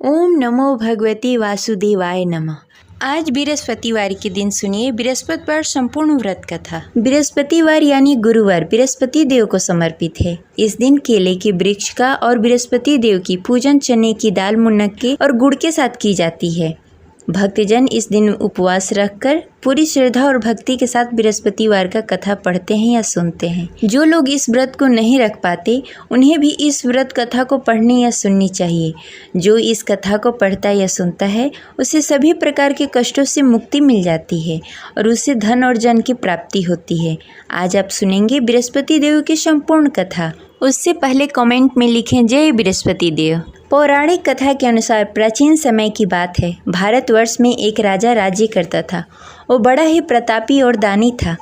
ओम नमो भगवते वासुदेवाय नमः। आज बृहस्पतिवार के दिन सुनिए बृहस्पतिवार संपूर्ण व्रत कथा। बृहस्पतिवार यानी गुरुवार बृहस्पति देव को समर्पित है। इस दिन केले के वृक्ष का और बृहस्पति देव की पूजन चने की दाल, मुनक्के और गुड़ के साथ की जाती है। भक्तजन इस दिन उपवास रखकर पूरी श्रद्धा और भक्ति के साथ बृहस्पतिवार का कथा पढ़ते हैं या सुनते हैं। जो लोग इस व्रत को नहीं रख पाते उन्हें भी इस व्रत कथा को पढ़नी या सुननी चाहिए। जो इस कथा को पढ़ता या सुनता है उसे सभी प्रकार के कष्टों से मुक्ति मिल जाती है और उससे धन और जन की प्राप्ति होती है। आज आप सुनेंगे बृहस्पति देव की संपूर्ण कथा। उससे पहले कमेंट में लिखें जय बृहस्पति देव। पौराणिक कथा के अनुसार प्राचीन समय की बात है। भारतवर्ष में एक राजा राज्य करता था। वो बड़ा ही प्रतापी और दानी था।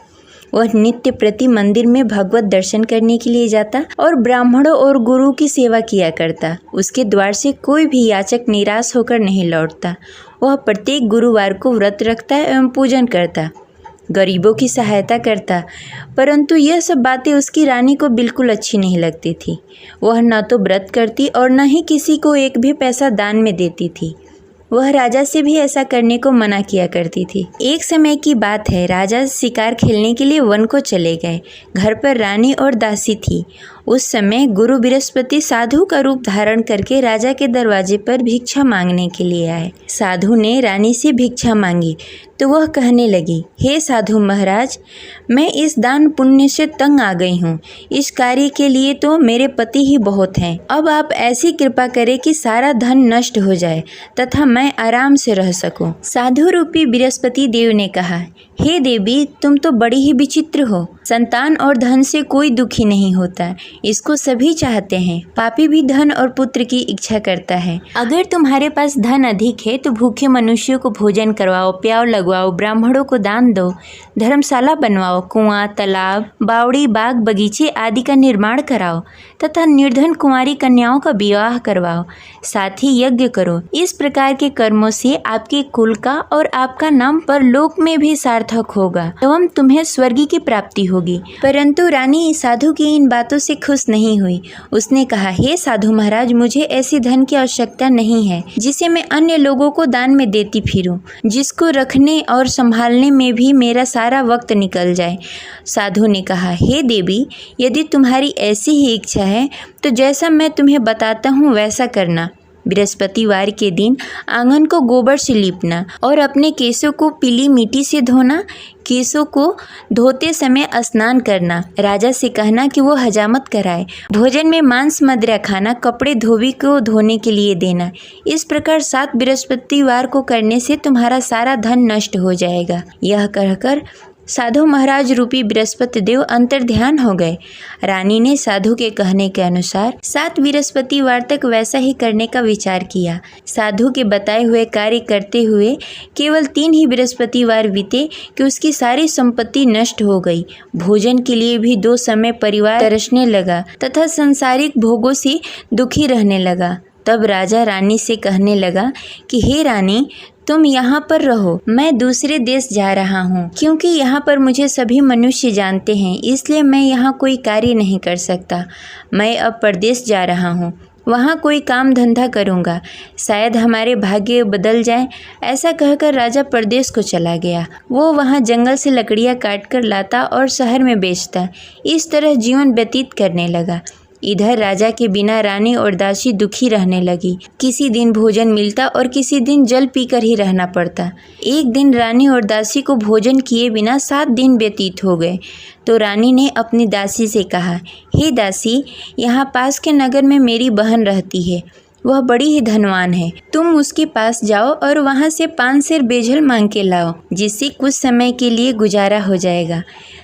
वह नित्य प्रति मंदिर में भगवत दर्शन करने के लिए जाता और ब्राह्मणों और गुरु की सेवा किया करता। उसके द्वार से कोई भी याचक निराश होकर नहीं लौटता। वह प्रत्येक गुरुवार को व्रत रखता एवं पूजन करता, गरीबों की सहायता करता। परंतु यह सब बातें उसकी रानी को बिल्कुल अच्छी नहीं लगती थी। वह न तो व्रत करती और न ही किसी को एक भी पैसा दान में देती थी। वह राजा से भी ऐसा करने को मना किया करती थी। एक समय की बात है, राजा शिकार खेलने के लिए वन को चले गए। घर पर रानी और दासी थी। उस समय गुरु बृहस्पति साधु का रूप धारण करके राजा के दरवाजे पर भिक्षा मांगने के लिए आए। साधु ने रानी से भिक्षा मांगी तो वह कहने लगी, हे साधु महाराज, मैं इस दान पुण्य से तंग आ गई हूँ। इस कार्य के लिए तो मेरे पति ही बहुत हैं। अब आप ऐसी कृपा करें कि सारा धन नष्ट हो जाए तथा मैं आराम से रह सकूं। साधु रूपी बृहस्पति देव ने कहा, हे देवी, तुम तो बड़ी ही विचित्र हो। संतान और धन से कोई दुखी नहीं होता, इसको सभी चाहते हैं। पापी भी धन और पुत्र की इच्छा करता है। अगर तुम्हारे पास धन अधिक है तो भूखे मनुष्यों को भोजन करवाओ, प्याव लगवाओ, ब्राह्मणों को दान दो, धर्मशाला बनवाओ, कुआं, तालाब, बावड़ी, बाग, बगीचे आदि का निर्माण कराओ तथा निर्धन कुंवारी कन्याओं का विवाह करवाओ। साथ ही यज्ञ करो। इस प्रकार के कर्मों से आपके कुल का और आपका नाम परलोक में भी सार्थक होगा एवं तुम्हें स्वर्ग की प्राप्ति होगी। परंतु रानी साधु की इन बातों से खुश नहीं हुई। उसने कहा, हे साधु महाराज, मुझे ऐसी धन की आवश्यकता नहीं है जिसे मैं अन्य लोगों को दान में देती फिरूं, जिसको रखने और संभालने में भी मेरा सारा वक्त निकल जाए। साधु ने कहा, हे देवी, यदि तुम्हारी ऐसी ही इच्छा है तो जैसा मैं तुम्हें बताता हूँ वैसा करना। बृहस्पतिवार के दिन आंगन को गोबर से लीपना और अपने केसों को पीली मिट्टी से धोना। केसों को धोते समय स्नान करना। राजा से कहना कि वो हजामत कराए। भोजन में मांस मदिरा खाना, कपड़े धोबी को धोने के लिए देना। इस प्रकार 7 बृहस्पतिवार को करने से तुम्हारा सारा धन नष्ट हो जाएगा। यह कहकर साधु महाराज रूपी बृहस्पति देव अंतर्ध्यान हो गए। रानी ने साधु के कहने के अनुसार 7 बृहस्पतिवार तक वैसा ही करने का विचार किया। साधु के बताए हुए कार्य करते हुए केवल 3 ही बृहस्पतिवार बीते कि उसकी सारी संपत्ति नष्ट हो गई। भोजन के लिए भी 2 समय परिवार तरसने लगा तथा सांसारिक भोगों से दुखी रहने लगा। तब राजा रानी से कहने लगा कि हे रानी, तुम यहाँ पर रहो, मैं दूसरे देश जा रहा हूँ। क्योंकि यहाँ पर मुझे सभी मनुष्य जानते हैं, इसलिए मैं यहाँ कोई कार्य नहीं कर सकता। मैं अब परदेश जा रहा हूँ, वहाँ कोई काम धंधा करूँगा, शायद हमारे भाग्य बदल जाए। ऐसा कहकर राजा परदेश को चला गया। वो वहाँ जंगल से लकड़ियाँ काट कर लाता और शहर में बेचता। इस तरह जीवन व्यतीत करने लगा। इधर राजा के बिना रानी और दासी दुखी रहने लगी। किसी दिन भोजन मिलता और किसी दिन जल पीकर ही रहना पड़ता। एक दिन रानी और दासी को भोजन किए बिना 7 दिन व्यतीत हो गए। तो रानी ने अपनी दासी से कहा, हे दासी, यहाँ पास के नगर में मेरी बहन रहती है। वह बड़ी ही धनवान है। तुम उसके पास जाओ और वहाँ से 5 सेर बेझल मांग के लाओ, जिससे कुछ समय के लिए गुजारा हो जाएगा।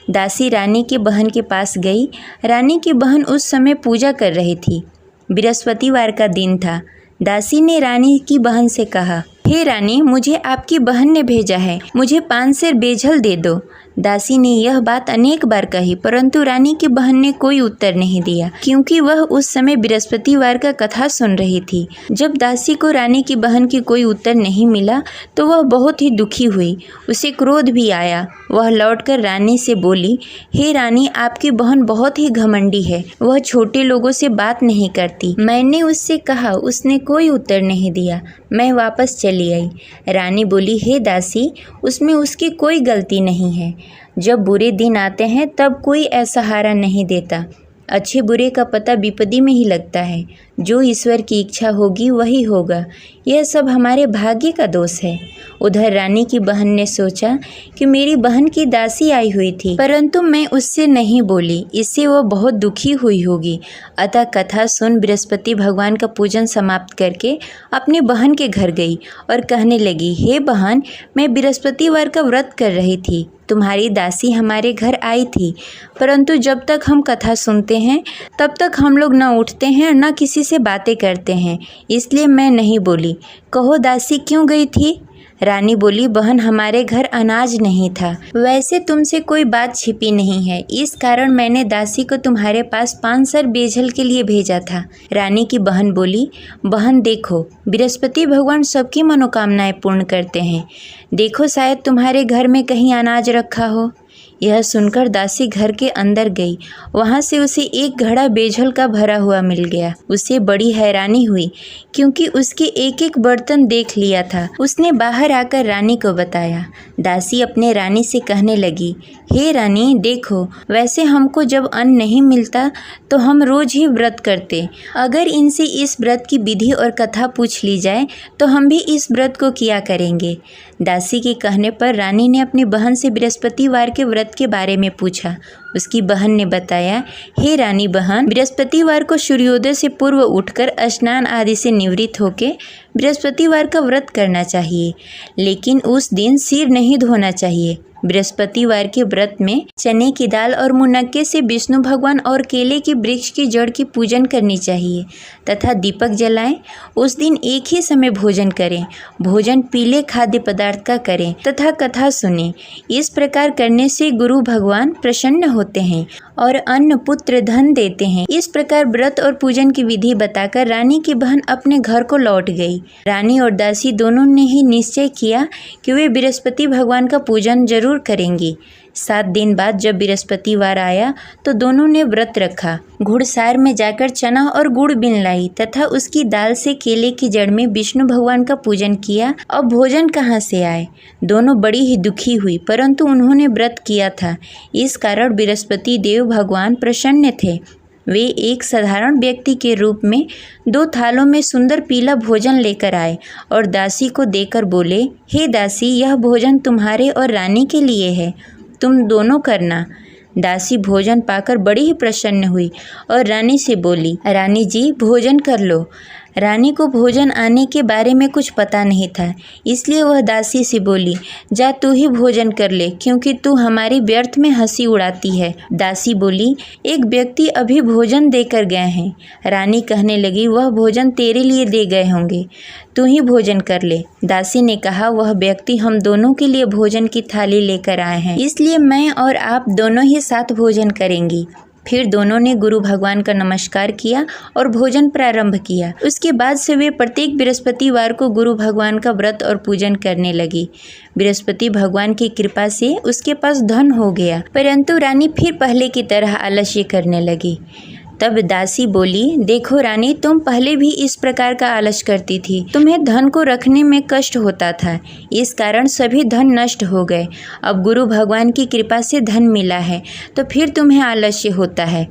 दासी रानी की बहन के पास गई। रानी की बहन उस समय पूजा कर रही थी। बृहस्पतिवार का दिन था। दासी ने रानी की बहन से कहा, हे रानी, मुझे आपकी बहन ने भेजा है, मुझे 5 सेर बेझल दे दो। दासी ने यह बात अनेक बार कही, परंतु रानी की बहन ने कोई उत्तर नहीं दिया, क्योंकि वह उस समय बृहस्पतिवार का कथा सुन रही थी। जब दासी को रानी की बहन की कोई उत्तर नहीं मिला तो वह बहुत ही दुखी हुई। उसे क्रोध भी आया। वह लौटकर रानी से बोली, हे रानी, आपकी बहन बहुत ही घमंडी है। वह छोटे लोगों से बात नहीं करती। मैंने उससे कहा, उसने कोई उत्तर नहीं दिया। मैं वापस चली आई। रानी बोली, हे दासी, उसमें उसकी कोई गलती नहीं है। जब बुरे दिन आते हैं तब कोई असहारा नहीं देता। अच्छे बुरे का पता विपत्ति में ही लगता है। जो ईश्वर की इच्छा होगी वही होगा। यह सब हमारे भाग्य का दोष है। उधर रानी की बहन ने सोचा कि मेरी बहन की दासी आई हुई थी, परंतु मैं उससे नहीं बोली, इससे वह बहुत दुखी हुई होगी। अतः कथा सुन बृहस्पति भगवान का पूजन समाप्त करके अपनी बहन के घर गई और कहने लगी, हे बहन, मैं बृहस्पतिवार का व्रत कर रही थी। तुम्हारी दासी हमारे घर आई थी, परंतु जब तक हम कथा सुनते हैं तब तक हम लोग न उठते हैं और न किसी से बातें करते हैं, इसलिए मैं नहीं बोली। कहो दासी क्यों गई थी? रानी बोली, बहन, हमारे घर अनाज नहीं था। वैसे तुमसे कोई बात छिपी नहीं है, इस कारण मैंने दासी को तुम्हारे पास 5 सर बेझल के लिए भेजा था। रानी की बहन बोली, बहन देखो, बृहस्पति भगवान सबकी मनोकामनाएं पूर्ण करते हैं। देखो, शायद तुम्हारे घर में कहीं अनाज रखा हो। यह सुनकर दासी घर के अंदर गई। वहाँ से उसे एक घड़ा बेझल का भरा हुआ मिल गया। उसे बड़ी हैरानी हुई, क्योंकि उसके एक एक बर्तन देख लिया था। उसने बाहर आकर रानी को बताया। दासी अपने रानी से कहने लगी, हे रानी, देखो, वैसे हमको जब अन्न नहीं मिलता तो हम रोज ही व्रत करते। अगर इनसे इस व्रत की विधि और कथा पूछ ली जाए तो हम भी इस व्रत को किया करेंगे। दासी के कहने पर रानी ने अपनी बहन से बृहस्पतिवार के व्रत के बारे में पूछा। उसकी बहन ने बताया, हे रानी बहन, बृहस्पतिवार को सूर्योदय से पूर्व उठकर स्नान आदि से निवृत्त होकर बृहस्पतिवार का व्रत करना चाहिए, लेकिन उस दिन सिर नहीं धोना चाहिए। बृहस्पतिवार के व्रत में चने की दाल और मुनक्के से विष्णु भगवान और केले के वृक्ष की जड़ की पूजन करनी चाहिए तथा दीपक जलाएं। उस दिन एक ही समय भोजन करें। भोजन पीले खाद्य पदार्थ का करें तथा कथा सुनें। इस प्रकार करने से गुरु भगवान प्रसन्न होते हैं और अन्न पुत्र धन देते हैं। इस प्रकार व्रत और पूजन की विधि बताकर रानी की बहन अपने घर को लौट गई। रानी और दासी दोनों ने ही निश्चय किया कि वे बृहस्पति भगवान का पूजन जरूर करेंगी। 7 दिन बाद जब बृहस्पतिवार आया तो दोनों ने व्रत रखा। घुड़सार में जाकर चना और गुड़ बीन लाई तथा उसकी दाल से केले की जड़ में विष्णु भगवान का पूजन किया। अब भोजन कहाँ से आए? दोनों बड़ी ही दुखी हुई, परंतु उन्होंने व्रत किया था, इस कारण बृहस्पति देव भगवान प्रसन्न थे। वे एक साधारण व्यक्ति के रूप में 2 थालों में सुंदर पीला भोजन लेकर आए और दासी को देकर बोले, हे दासी, यह भोजन तुम्हारे और रानी के लिए है, तुम दोनों करना। दासी भोजन पाकर बड़ी ही प्रसन्न हुई और रानी से बोली, रानी जी, भोजन कर लो। रानी को भोजन आने के बारे में कुछ पता नहीं था, इसलिए वह दासी से बोली, जा तू ही भोजन कर ले, क्योंकि तू हमारी व्यर्थ में हंसी उड़ाती है। दासी बोली, एक व्यक्ति अभी भोजन देकर गए हैं। रानी कहने लगी, वह भोजन तेरे लिए दे गए होंगे, तू ही भोजन कर ले। दासी ने कहा, वह व्यक्ति हम दोनों के लिए भोजन की थाली लेकर आए हैं, इसलिए मैं और आप दोनों ही साथ भोजन करेंगी। फिर दोनों ने गुरु भगवान का नमस्कार किया और भोजन प्रारंभ किया। उसके बाद से वे प्रत्येक बृहस्पतिवार को गुरु भगवान का व्रत और पूजन करने लगी। बृहस्पति भगवान की कृपा से उसके पास धन हो गया, परंतु रानी फिर पहले की तरह आलस्य करने लगी। तब दासी बोली, देखो रानी, तुम पहले भी इस प्रकार का आलस करती थी। तुम्हें धन को रखने में कष्ट होता था, इस कारण सभी धन नष्ट हो गए। अब गुरु भगवान की कृपा से धन मिला है तो फिर तुम्हें आलस्य होता है।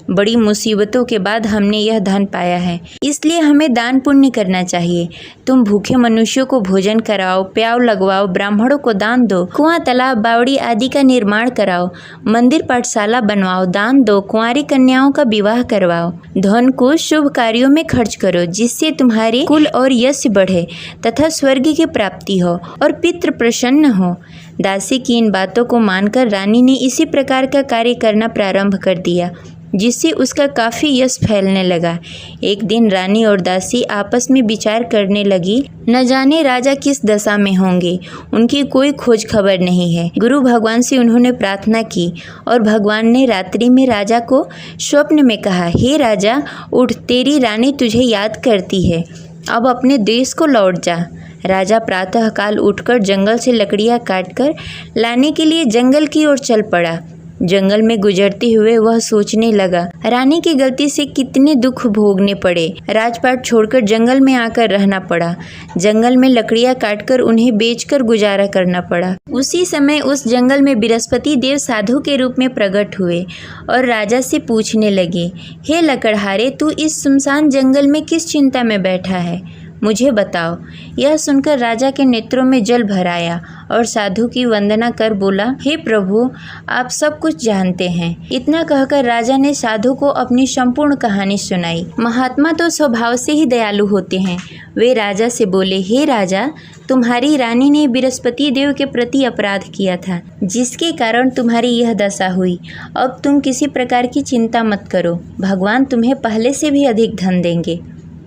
बड़ी मुसीबतों के बाद हमने यह धन पाया है, इसलिए हमें दान पुण्य करना चाहिए। तुम भूखे मनुष्यों को भोजन कराओ, प्याव लगवाओ, ब्राह्मणों को दान दो, कुआं, तालाब, बावड़ी आदि का निर्माण कराओ, मंदिर पाठशाला बनवाओ, दान दो, कुंवारी कन्याओं का विवाह करवाओ। धन को शुभ कार्यों में खर्च करो, जिससे तुम्हारे कुल और यश बढ़े तथा स्वर्ग की प्राप्ति हो और पितृ प्रसन्न हो। दासी की इन बातों को मानकर रानी ने इसी प्रकार का कार्य करना प्रारंभ कर दिया। जिससे उसका काफ़ी यश फैलने लगा। एक दिन रानी और दासी आपस में विचार करने लगी, न जाने राजा किस दशा में होंगे, उनकी कोई खोज खबर नहीं है। गुरु भगवान से उन्होंने प्रार्थना की और भगवान ने रात्रि में राजा को स्वप्न में कहा, हे राजा उठ, तेरी रानी तुझे याद करती है, अब अपने देश को लौट जा। राजा प्रातःकाल उठकर जंगल से लकड़ियाँ काटकर लाने के लिए जंगल की ओर चल पड़ा। जंगल में गुजरते हुए वह सोचने लगा, रानी की गलती से कितने दुख भोगने पड़े। राजपाट छोड़कर जंगल में आकर रहना पड़ा। जंगल में लकड़ियाँ काटकर उन्हें बेचकर गुजारा करना पड़ा। उसी समय उस जंगल में बृहस्पति देव साधु के रूप में प्रकट हुए और राजा से पूछने लगे, हे लकड़हारे, तू इस सुनसान जंगल में किस चिंता में बैठा है, मुझे बताओ। यह सुनकर राजा के नेत्रों में जल भर आया और साधु की वंदना कर बोला, हे प्रभु, आप सब कुछ जानते हैं। इतना कहकर राजा ने साधु को अपनी संपूर्ण कहानी सुनाई। महात्मा तो स्वभाव से ही दयालु होते हैं। वे राजा से बोले, हे राजा, तुम्हारी रानी ने बृहस्पति देव के प्रति अपराध किया था, जिसके कारण तुम्हारी यह दशा हुई। अब तुम किसी प्रकार की चिंता मत करो, भगवान तुम्हें पहले से भी अधिक धन देंगे।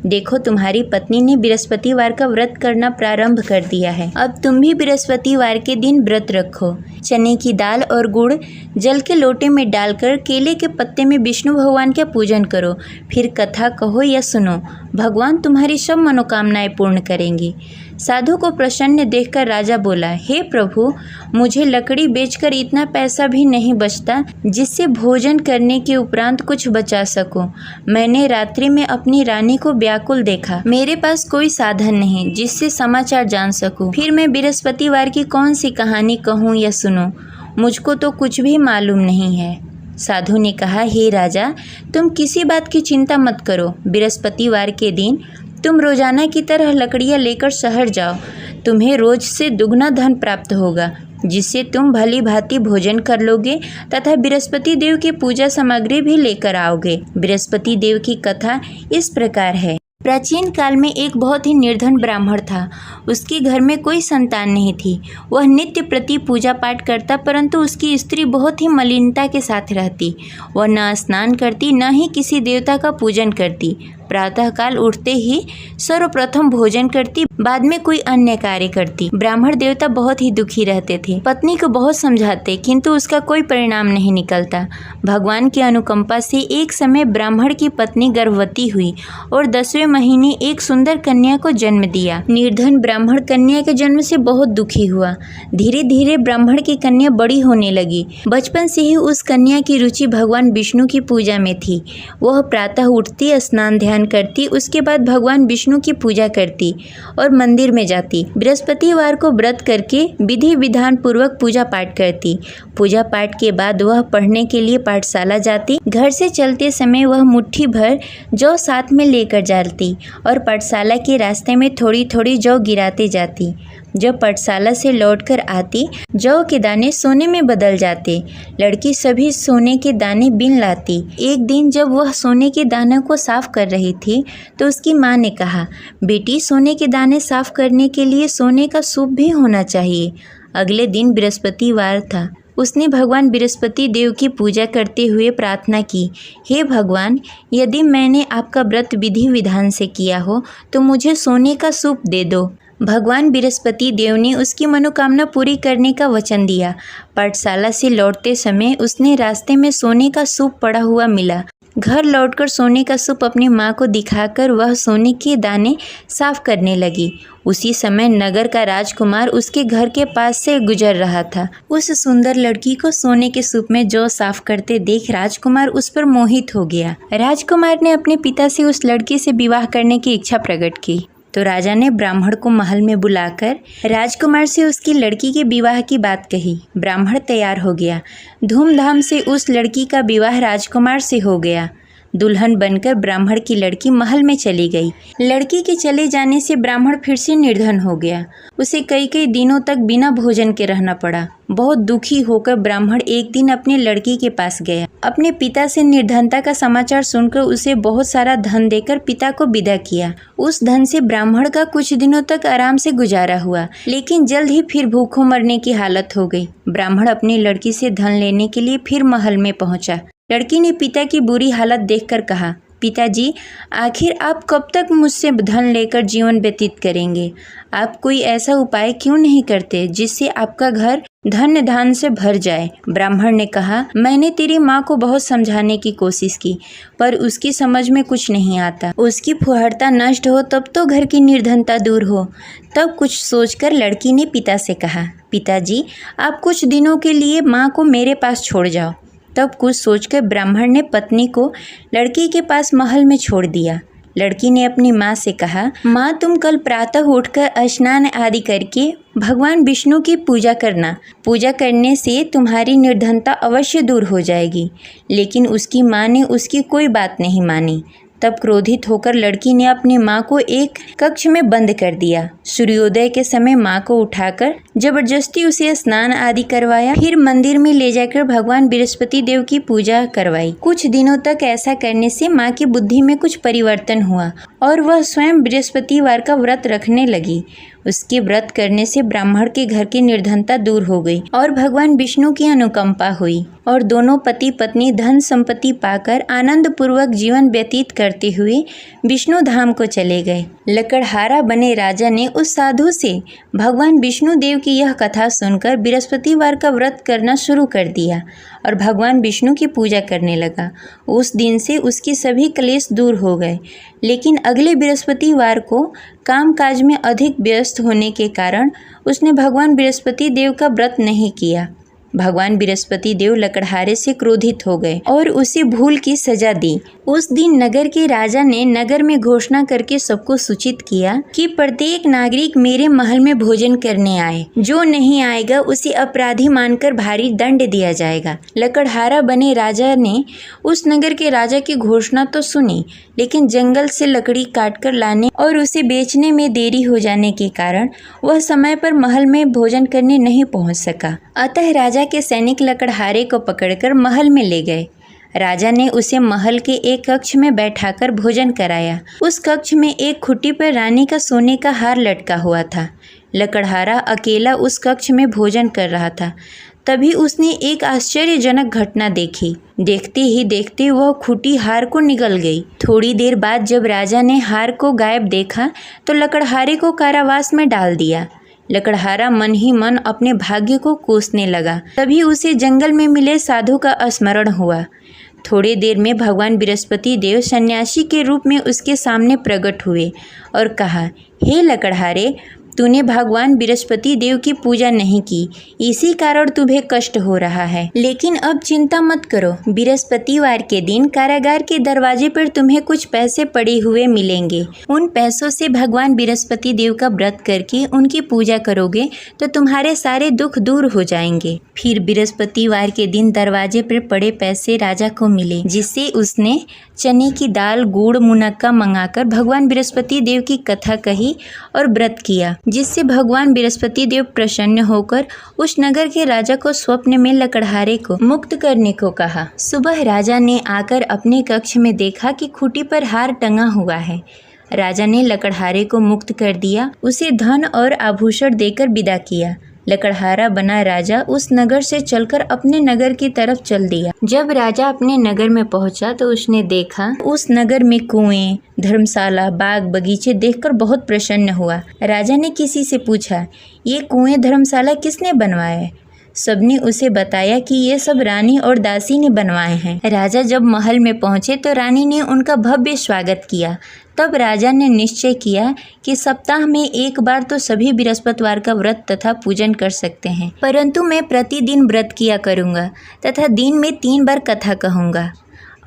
देखो, तुम्हारी पत्नी ने बृहस्पतिवार का व्रत करना प्रारंभ कर दिया है। अब तुम भी बृहस्पतिवार के दिन व्रत रखो। चने की दाल और गुड़ जल के लोटे में डालकर केले के पत्ते में विष्णु भगवान का पूजन करो। फिर कथा कहो या सुनो, भगवान तुम्हारी सब मनोकामनाएं पूर्ण करेंगे। साधु को प्रसन्न देखकर राजा बोला, हे प्रभु, मुझे लकड़ी बेचकर इतना पैसा भी नहीं बचता जिससे भोजन करने के उपरांत कुछ बचा सकूं। मैंने रात्रि में अपनी रानी को व्याकुल देखा। मेरे पास कोई साधन नहीं जिससे समाचार जान सकूं। फिर मैं बृहस्पतिवार की कौन सी कहानी कहूं या सुनूं, मुझको तो कुछ भी मालूम नहीं है। साधु ने कहा, हे राजा, तुम किसी बात की चिंता मत करो। बृहस्पतिवार के दिन तुम रोजाना की तरह लकड़ियाँ लेकर शहर जाओ। तुम्हें रोज से दुगना धन प्राप्त होगा, जिससे तुम भली भांति भोजन कर लोगे तथा बृहस्पति देव की पूजा सामग्री भी लेकर आओगे। बृहस्पति देव की कथा इस प्रकार है। प्राचीन काल में एक बहुत ही निर्धन ब्राह्मण था। उसके घर में कोई संतान नहीं थी। वह नित्य प्रति पूजा पाठ करता, परंतु उसकी स्त्री बहुत ही मलिनता के साथ रहती। वह न स्नान करती, न ही किसी देवता का पूजन करती। प्रातःकाल उठते ही सर्वप्रथम भोजन करती, बाद में कोई अन्य कार्य करती। ब्राह्मण देवता बहुत ही दुखी रहते थे। पत्नी को बहुत समझाते, किंतु उसका कोई परिणाम नहीं निकलता। भगवान की अनुकंपा से एक समय ब्राह्मण की पत्नी गर्भवती हुई और 10वें महीने एक सुंदर कन्या को जन्म दिया। निर्धन ब्राह्मण कन्या के जन्म से बहुत दुखी हुआ। धीरे धीरे ब्राह्मण की कन्या बड़ी होने लगी। बचपन से ही उस कन्या की रुचि भगवान विष्णु की पूजा में थी। वह प्रातः उठती, स्नान ध्यान करती, उसके बाद भगवान विष्णु की पूजा करती और मंदिर में जाती। बृहस्पतिवार को व्रत करके विधि विधान पूर्वक पूजा पाठ करती। पूजा पाठ के बाद वह पढ़ने के लिए पाठशाला जाती। घर से चलते समय वह मुट्ठी भर जौ साथ में लेकर जाती और पाठशाला के रास्ते में थोड़ी थोड़ी जौ गिराते जाती। जब पाठशाला से लौटकर आती, जौ के दाने सोने में बदल जाते। लड़की सभी सोने के दाने बीन लाती। एक दिन जब वह सोने के दानों को साफ कर रही थी, तो उसकी माँ ने कहा, बेटी, सोने के दाने साफ करने के लिए सोने का सूप भी होना चाहिए। अगले दिन बृहस्पतिवार था। उसने भगवान बृहस्पति देव की पूजा करते हुए प्रार्थना की, हे भगवान, यदि मैंने आपका व्रत विधि विधान से किया हो तो मुझे सोने का सूप दे दो। भगवान बृहस्पति देव ने उसकी मनोकामना पूरी करने का वचन दिया। पाठशाला से लौटते समय उसने रास्ते में सोने का सूप पड़ा हुआ मिला। घर लौटकर सोने का सूप अपनी माँ को दिखाकर वह सोने के दाने साफ करने लगी। उसी समय नगर का राजकुमार उसके घर के पास से गुजर रहा था। उस सुंदर लड़की को सोने के सूप में जौ साफ करते देख राजकुमार उस पर मोहित हो गया। राजकुमार ने अपने पिता से उस लड़की से विवाह करने की इच्छा प्रकट की। तो राजा ने ब्राह्मण को महल में बुलाकर राजकुमार से उसकी लड़की के विवाह की बात कही। ब्राह्मण तैयार हो गया। धूमधाम से उस लड़की का विवाह राजकुमार से हो गया। दुल्हन बनकर ब्राह्मण की लड़की महल में चली गई। लड़की के चले जाने से ब्राह्मण फिर से निर्धन हो गया। उसे कई कई दिनों तक बिना भोजन के रहना पड़ा। बहुत दुखी होकर ब्राह्मण एक दिन अपनी लड़की के पास गया। अपने पिता से निर्धनता का समाचार सुनकर उसे बहुत सारा धन देकर पिता को विदा किया। उस धन से ब्राह्मण का कुछ दिनों तक आराम से गुजारा हुआ, लेकिन जल्द ही फिर भूखों मरने की हालत हो गई। ब्राह्मण अपनी लड़की से धन लेने के लिए फिर महल में पहुंचा। लड़की ने पिता की बुरी हालत देखकर कहा, पिताजी, आखिर आप कब तक मुझसे धन लेकर जीवन व्यतीत करेंगे? आप कोई ऐसा उपाय क्यों नहीं करते जिससे आपका घर धन्य धान से भर जाए? ब्राह्मण ने कहा, मैंने तेरी माँ को बहुत समझाने की कोशिश की, पर उसकी समझ में कुछ नहीं आता। उसकी फुहड़ता नष्ट हो तब तो घर की निर्धनता दूर हो। तब कुछ सोचकर लड़की ने पिता से कहा, पिताजी, आप कुछ दिनों के लिए माँ को मेरे पास छोड़ जाओ। तब कुछ सोचकर ब्राह्मण ने पत्नी को लड़की के पास महल में छोड़ दिया। लड़की ने अपनी माँ से कहा, माँ, तुम कल प्रातः उठकर स्नान आदि करके भगवान विष्णु की पूजा करना। पूजा करने से तुम्हारी निर्धनता अवश्य दूर हो जाएगी। लेकिन उसकी माँ ने उसकी कोई बात नहीं मानी। तब क्रोधित होकर लड़की ने अपनी माँ को एक कक्ष में बंद कर दिया। सूर्योदय के समय माँ को उठाकर जबरदस्ती उसे स्नान आदि करवाया। फिर मंदिर में ले जाकर भगवान बृहस्पति देव की पूजा करवाई। कुछ दिनों तक ऐसा करने से माँ की बुद्धि में कुछ परिवर्तन हुआ और वह स्वयं बृहस्पतिवार का व्रत रखने लगी। उसके व्रत करने से ब्राह्मण के घर की निर्धनता दूर हो गई और भगवान विष्णु की अनुकंपा हुई और दोनों पति पत्नी धन संपत्ति पाकर आनंद पूर्वक जीवन व्यतीत करते हुए विष्णु धाम को चले गए। लकड़हारा बने राजा ने उस साधु से भगवान विष्णु देव की यह कथा सुनकर बृहस्पतिवार का व्रत करना शुरू कर दिया और भगवान विष्णु की पूजा करने लगा। उस दिन से उसके सभी क्लेश दूर हो गए। लेकिन अगले बृहस्पतिवार को कामकाज में अधिक व्यस्त होने के कारण उसने भगवान बृहस्पति देव का व्रत नहीं किया। भगवान बृहस्पति देव लकड़हारे से क्रोधित हो गए और उसे भूल की सजा दी। उस दिन नगर के राजा ने नगर में घोषणा करके सबको सूचित किया कि प्रत्येक नागरिक मेरे महल में भोजन करने आए। जो नहीं आएगा उसे अपराधी मानकर भारी दंड दिया जाएगा। लकड़हारा बने राजा ने उस नगर के राजा की घोषणा तो सुनी, लेकिन जंगल से लकड़ी काटकर लाने और उसे बेचने में देरी हो जाने के कारण वह समय पर महल में भोजन करने नहीं पहुंच सका। अतः राजा के सैनिक लकड़हारे को पकड़कर महल में ले गए। राजा ने उसे महल के एक कक्ष में बैठाकर भोजन कराया। उस कक्ष में एक खुट्टी पर रानी का सोने का हार लटका हुआ था। लकड़हारा अकेला उस कक्ष में भोजन कर रहा था। तभी उसने एक आश्चर्यजनक घटना देखी। देखते ही देखते वह खुटी हार को निगल गई। थोड़ी देर बाद जब राजा ने हार को गायब देखा तो लकड़हारे को कारावास में डाल दिया। लकड़हारा मन ही मन अपने भाग्य को कोसने लगा। तभी उसे जंगल में मिले साधु का स्मरण हुआ। थोड़ी देर में भगवान बृहस्पति देव सन्यासी के रूप में उसके सामने प्रकट हुए और कहा, हे लकड़हारे, तूने भगवान बृहस्पति देव की पूजा नहीं की, इसी कारण तुम्हें कष्ट हो रहा है। लेकिन अब चिंता मत करो, बृहस्पतिवार के दिन कारागार के दरवाजे पर तुम्हें कुछ पैसे पड़े हुए मिलेंगे। उन पैसों से भगवान बृहस्पति देव का व्रत करके उनकी पूजा करोगे तो तुम्हारे सारे दुख दूर हो जाएंगे। फिर बृहस्पतिवार के दिन दरवाजे पर पड़े पैसे राजा को मिले, जिससे उसने चने की दाल, गुड़, मुनक्का मंगाकर भगवान बृहस्पति देव की कथा कही और व्रत किया, जिससे भगवान बृहस्पति देव प्रसन्न होकर उस नगर के राजा को स्वप्न में लकड़हारे को मुक्त करने को कहा। सुबह राजा ने आकर अपने कक्ष में देखा कि खूंटी पर हार टंगा हुआ है। राजा ने लकड़हारे को मुक्त कर दिया, उसे धन और आभूषण देकर विदा किया। लकड़हारा बना राजा उस नगर से चलकर अपने नगर की तरफ चल दिया। जब राजा अपने नगर में पहुंचा तो उसने देखा उस नगर में कुएं, धर्मशाला, बाग बगीचे देखकर बहुत प्रसन्न हुआ। राजा ने किसी से पूछा, ये कुएं, धर्मशाला किसने बनवाए? सबने उसे बताया कि ये सब रानी और दासी ने बनवाए हैं। राजा जब महल में पहुंचे तो रानी ने उनका भव्य स्वागत किया। तब राजा ने निश्चय किया कि सप्ताह में एक बार तो सभी बृहस्पतिवार का व्रत तथा पूजन कर सकते हैं, परंतु मैं प्रतिदिन व्रत किया करूँगा तथा दिन में 3 बार कथा कहूँगा।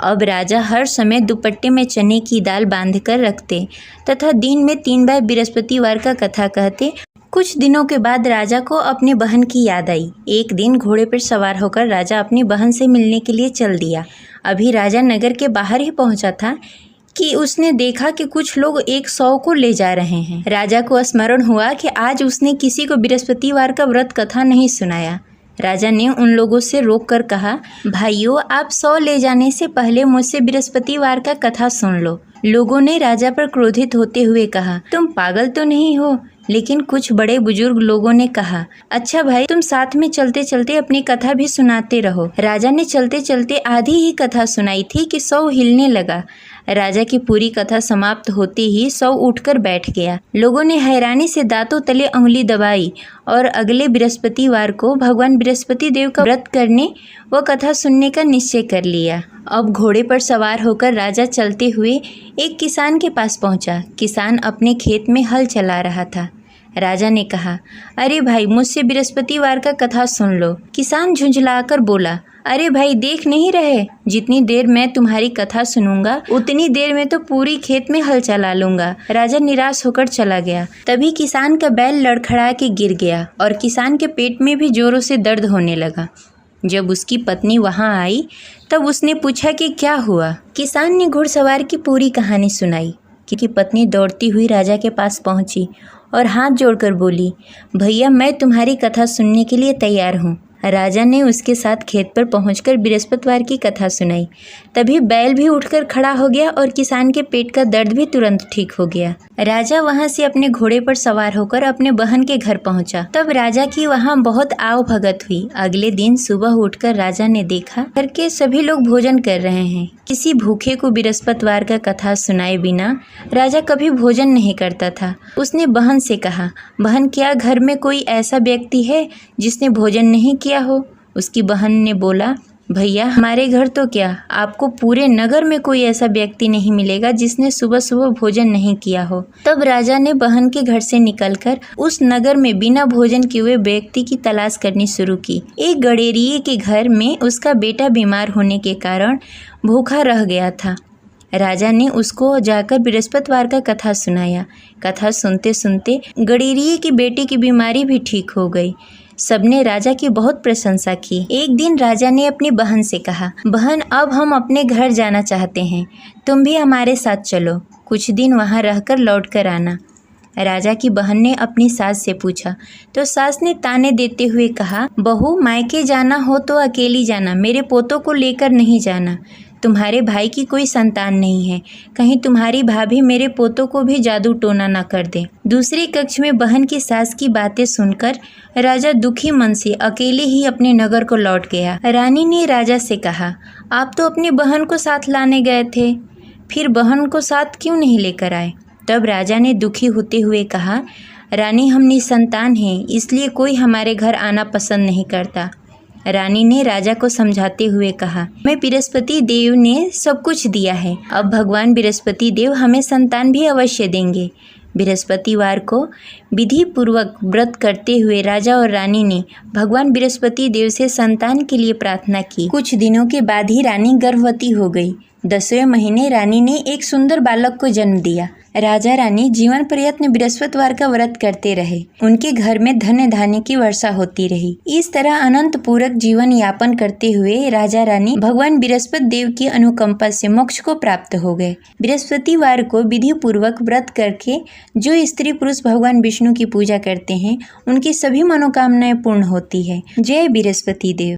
अब राजा हर समय दुपट्टे में चने की दाल बांधकर रखते तथा दिन में 3 बार बृहस्पतिवार का कथा कहते। कुछ दिनों के बाद राजा को अपनी बहन की याद आई। एक दिन घोड़े पर सवार होकर राजा अपनी बहन से मिलने के लिए चल दिया। अभी राजा नगर के बाहर ही पहुंचा था कि उसने देखा कि कुछ लोग एक 100 को ले जा रहे हैं। राजा को स्मरण हुआ कि आज उसने किसी को बृहस्पतिवार का व्रत कथा नहीं सुनाया। राजा ने उन लोगों से रोककर कहा, भाइयों, आप 100 ले जाने से पहले मुझसे बृहस्पतिवार का कथा सुन लो। लोगों ने राजा पर क्रोधित होते हुए कहा, तुम पागल तो नहीं हो लेकिन कुछ बड़े बुजुर्ग लोगों ने कहा, अच्छा भाई, तुम साथ में चलते चलते अपनी कथा भी सुनाते रहो। राजा ने चलते चलते आधी ही कथा सुनाई थी कि सौ हिलने लगा। राजा की पूरी कथा समाप्त होते ही सौ उठकर बैठ गया। लोगों ने हैरानी से दांतों तले उंगली दबाई और अगले बृहस्पतिवार को भगवान बृहस्पति देव का व्रत करने व कथा सुनने का निश्चय कर लिया। अब घोड़े पर सवार होकर राजा चलते हुए एक किसान के पास पहुंचा। किसान अपने खेत में हल चला रहा था। राजा ने कहा, अरे भाई, मुझसे बृहस्पतिवार का कथा सुन लो। किसान झुंझलाकर बोला, अरे भाई, देख नहीं रहे, जितनी देर मैं तुम्हारी कथा सुनूंगा उतनी देर में तो पूरी खेत में हल चला लूंगा। राजा निराश होकर चला गया। तभी किसान का बैल लड़खड़ा के गिर गया और किसान के पेट में भी जोरों से दर्द होने लगा। जब उसकी पत्नी वहां आई तब उसने पूछा कि क्या हुआ। किसान ने घुड़सवार की पूरी कहानी सुनाई कि पत्नी दौड़ती हुई राजा के पास पहुंची और हाथ जोड़कर बोली, भैया, मैं तुम्हारी कथा सुनने के लिए तैयार हूँ। राजा ने उसके साथ खेत पर पहुंचकर बृहस्पतिवार की कथा सुनाई। तभी बैल भी उठकर खड़ा हो गया और किसान के पेट का दर्द भी तुरंत ठीक हो गया। राजा वहां से अपने घोड़े पर सवार होकर अपने बहन के घर पहुंचा। तब राजा की वहां बहुत आव भगत हुई। अगले दिन सुबह उठकर राजा ने देखा घर के सभी लोग भोजन कर रहे हैं। किसी भूखे को बृहस्पतिवार का कथा सुनाए बिना राजा कभी भोजन नहीं करता था। उसने बहन से कहा, बहन, क्या घर में कोई ऐसा व्यक्ति है जिसने भोजन नहीं किया हो? उसकी बहन ने बोला, भैया, हमारे घर तो क्या, आपको पूरे नगर में कोई ऐसा व्यक्ति नहीं मिलेगा जिसने सुबह सुबह भोजन नहीं किया हो। तब राजा ने बहन के घर से निकलकर उस नगर में बिना भोजन किए हुए व्यक्ति की तलाश करनी शुरू की। एक गडेरिये के घर में उसका बेटा बीमार होने के कारण भूखा रह गया था। राजा ने उसको जाकर बृहस्पतिवार का कथा सुनाया। कथा सुनते सुनते गडेरिये की बेटी की बीमारी भी ठीक हो गई। सबने राजा की बहुत प्रशंसा की। एक दिन राजा ने अपनी बहन से कहा, बहन, अब हम अपने घर जाना चाहते हैं, तुम भी हमारे साथ चलो, कुछ दिन वहाँ रहकर लौट कर आना। राजा की बहन ने अपनी सास से पूछा तो सास ने ताने देते हुए कहा, बहू, मायके जाना हो तो अकेली जाना, मेरे पोतों को लेकर नहीं जाना। तुम्हारे भाई की कोई संतान नहीं है, कहीं तुम्हारी भाभी मेरे पोतों को भी जादू टोना न कर दे। दूसरे कक्ष में बहन की सास की बातें सुनकर राजा दुखी मन से अकेले ही अपने नगर को लौट गया। रानी ने राजा से कहा, आप तो अपनी बहन को साथ लाने गए थे, फिर बहन को साथ क्यों नहीं लेकर आए? तब राजा ने दुखी होते हुए कहा, रानी, हम निसंतान हैं, इसलिए कोई हमारे घर आना पसंद नहीं करता। रानी ने राजा को समझाते हुए कहा, मैं बृहस्पति देव ने सब कुछ दिया है, अब भगवान बृहस्पति देव हमें संतान भी अवश्य देंगे। बृहस्पतिवार को विधि पूर्वक व्रत करते हुए राजा और रानी ने भगवान बृहस्पति देव से संतान के लिए प्रार्थना की। कुछ दिनों के बाद ही रानी गर्भवती हो गई। 10वें महीने रानी ने एक सुंदर बालक को जन्म दिया। राजा रानी जीवन प्रयत्न बृहस्पतिवार का व्रत करते रहे। उनके घर में धन धान्य की वर्षा होती रही। इस तरह अनंत पूरक जीवन यापन करते हुए राजा रानी भगवान बृहस्पति देव की अनुकंपा से मोक्ष को प्राप्त हो गए। बृहस्पतिवार को विधि पूर्वक व्रत करके जो स्त्री पुरुष भगवान विष्णु की पूजा करते हैं, उनकी सभी मनोकामनाएं पूर्ण होती है। जय बृहस्पति देव।